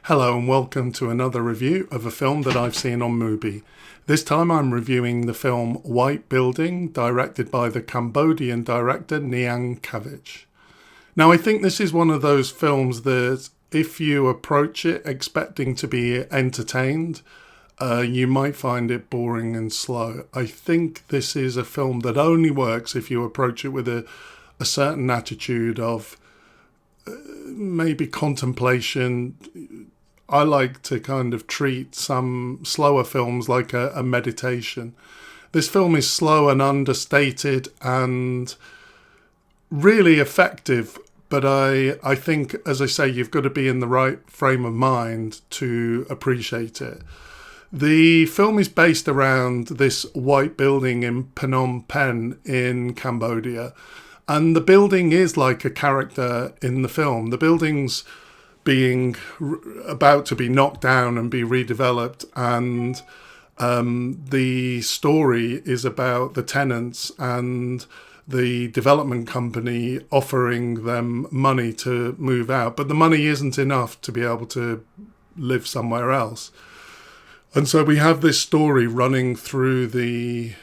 Hello and welcome to another review of a film that I've seen on Mubi. This time I'm reviewing the film White Building, directed by the Cambodian director Neang Kavich. Now I think this is one of those films that if you approach it expecting to be entertained, you might find it boring and slow. I think this is a film that only works if you approach it with a certain attitude of maybe contemplation. I like to kind of treat some slower films like a meditation. This film is slow and understated and really effective, but I think, as I say, you've got to be in the right frame of mind to appreciate it. The film is based around this white building in Phnom Penh in Cambodia. And the building is like a character in the film. The building's being about to be knocked down and be redeveloped. And the story is about the tenants and the development company offering them money to move out. But the money isn't enough to be able to live somewhere else. And so we have this story running through the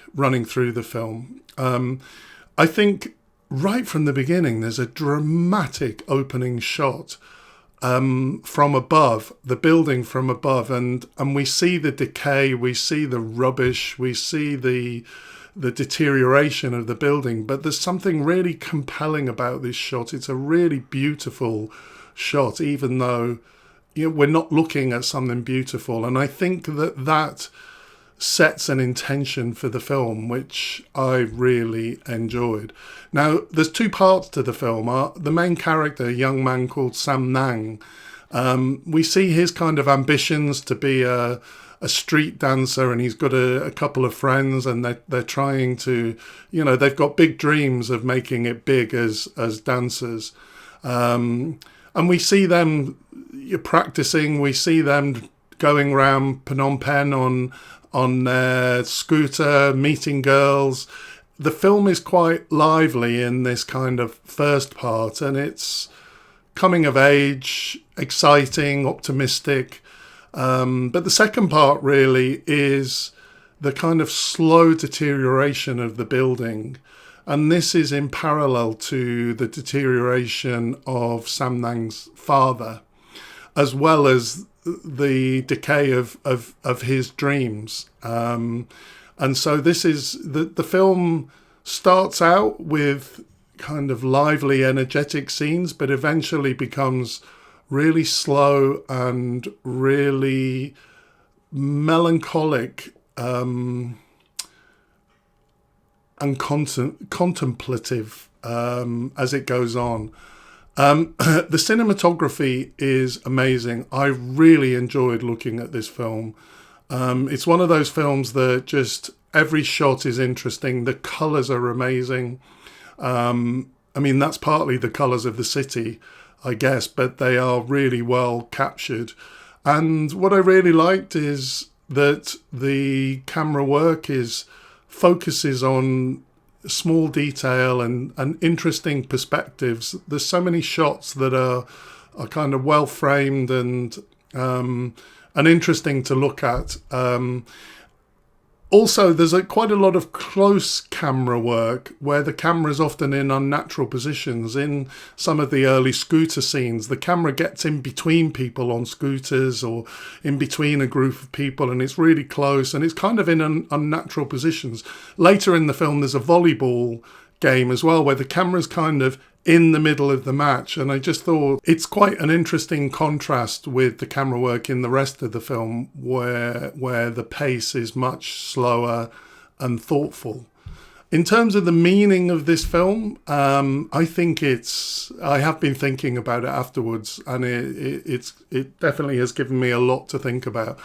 film. I think right from the beginning, there's a dramatic opening shot from above, the building from above, and we see the decay, we see the rubbish, we see the deterioration of the building. But there's something really compelling about this shot. It's a really beautiful shot, even though we're not looking at something beautiful. And I think that sets an intention for the film, which I really enjoyed. Now, there's two parts to the film. The main character, a young man called Sam Neang, we see his kind of ambitions to be a street dancer, and he's got a couple of friends, and they're trying to, they've got big dreams of making it big as dancers. And we see them practicing, we see them going around Phnom Penh on their scooter, meeting girls. The film is quite lively in this kind of first part, and it's coming of age, exciting, optimistic. But the second part really is the kind of slow deterioration of the building. And this is in parallel to the deterioration of Sam Neang's father, as well as the decay of his dreams. And so this is the film starts out with kind of lively, energetic scenes, but eventually becomes really slow and really melancholic and contemplative as it goes on. The cinematography is amazing. I really enjoyed looking at this film. It's one of those films that just every shot is interesting. The colours are amazing. That's partly the colours of the city, I guess, but they are really well captured. And what I really liked is that the camera work focuses on small detail and interesting perspectives. There's so many shots that are kind of well framed and interesting to look at. Also, there's quite a lot of close camera work where the camera is often in unnatural positions. In some of the early scooter scenes, the camera gets in between people on scooters or in between a group of people, and it's really close and it's kind of in unnatural positions. Later in the film, there's a volleyball game as well where the camera's kind of in the middle of the match, and I just thought it's quite an interesting contrast with the camera work in the rest of the film where the pace is much slower and thoughtful. In terms of the meaning of this film, I think I have been thinking about it afterwards, and it definitely has given me a lot to think about.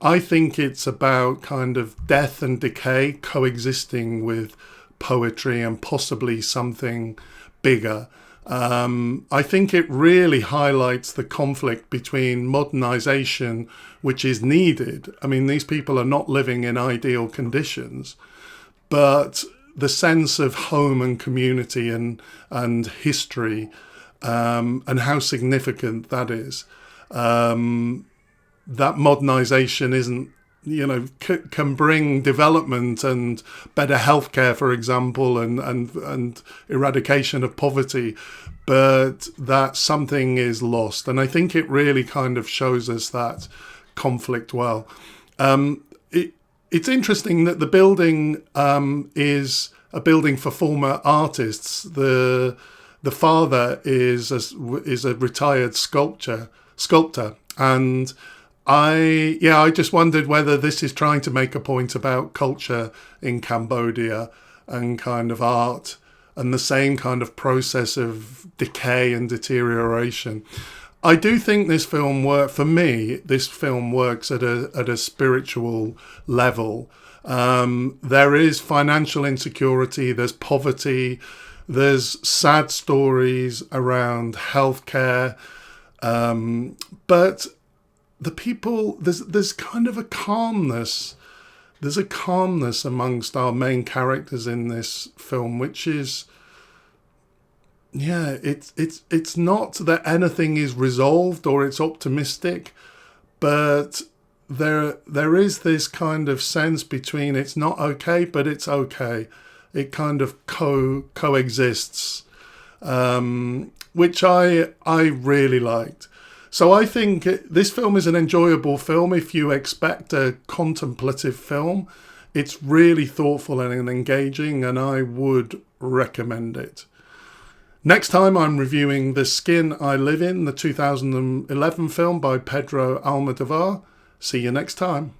I think it's about kind of death and decay coexisting with poetry and possibly something bigger. I think it really highlights the conflict between modernization, which is needed. I mean, these people are not living in ideal conditions, but the sense of home and community and history and how significant that is. that modernization isn't, can bring development and better healthcare, for example, and eradication of poverty, but that something is lost. And I think it really kind of shows us that conflict well. It's interesting that the building is a building for former artists. The father is a retired sculptor, and I just wondered whether this is trying to make a point about culture in Cambodia and kind of art and the same kind of process of decay and deterioration. I do think this film for me, this film works at a spiritual level. There is financial insecurity, there's poverty, there's sad stories around healthcare, but the people, there's kind of a calmness. There's a calmness amongst our main characters in this film, which is, it's not that anything is resolved or it's optimistic, but there is this kind of sense between it's not okay, but it's okay. It kind of coexists, which I really liked. So I think this film is an enjoyable film if you expect a contemplative film. It's really thoughtful and engaging, and I would recommend it. Next time I'm reviewing The Skin I Live In, the 2011 film by Pedro Almodovar. See you next time.